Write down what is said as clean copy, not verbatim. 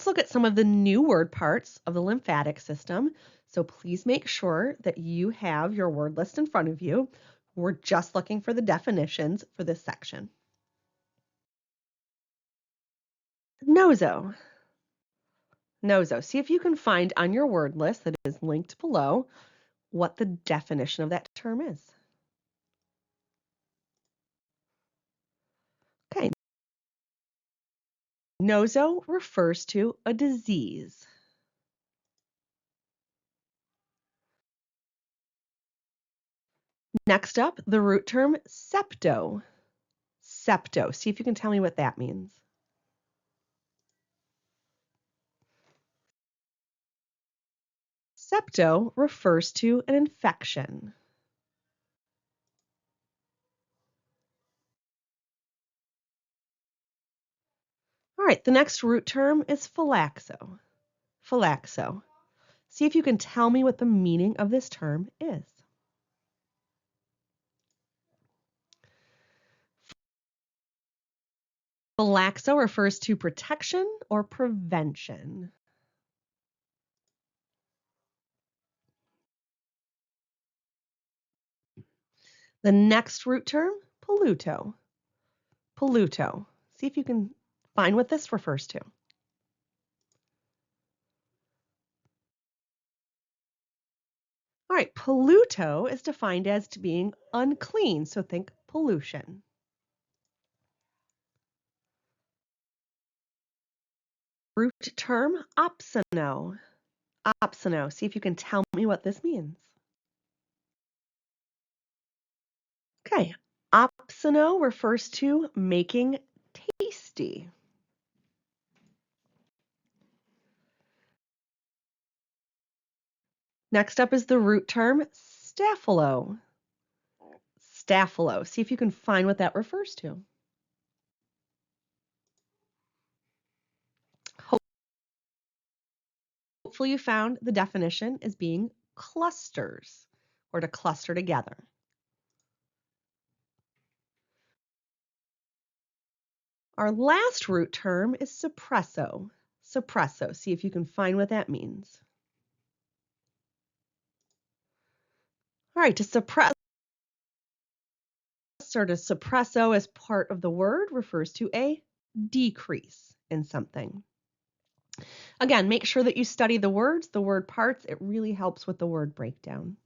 let's look at some of the new word parts of the lymphatic system. So please make sure that you have your word list in front of you. We're just looking for the definitions for this section. Nozo. Nozo. See if you can find on your word list that is linked below what the definition of that term is. Okay. Nozo refers to a disease. Next up, the root term septo. Septo. See if you can tell me what that means. Septo refers to an infection. All right, the next root term is phylaxo. Phylaxo. See if you can tell me what the meaning of this term is. Phylaxo refers to protection or prevention. The next root term, polluto. Polluto. See if you can find what this refers to. All right, polluto is defined as to being unclean, so think pollution. Root term, opsono. Opsono. See if you can tell me what this means. Okay, opsono refers to making tasty. Next up is the root term staphylo. Staphylo. See if you can find what that refers to. Hopefully you found the definition as being clusters, or to cluster together. Our last root term is suppresso. Suppresso. See if you can find what that means. All right, to suppress or to suppresso as part of the word refers to a decrease in something. Again, make sure that you study the words, the word parts. It really helps with the word breakdown.